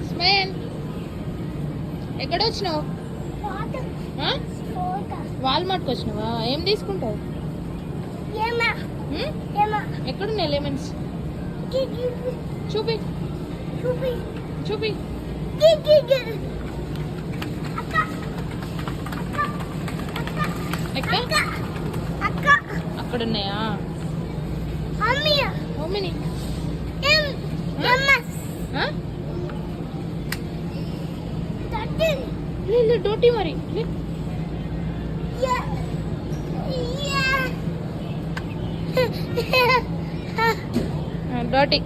Smile. ఎక్కడ వచ్చినావు? వాల్మార్ట్కి వచ్చినావా? ఏం తీసుకుంటావు? ఎక్కడున్నాయి లెమన్స్? చూపి చూపి. అక్కడ ఉన్నాయా? మమ్మీని డోటీ మరి డోటీ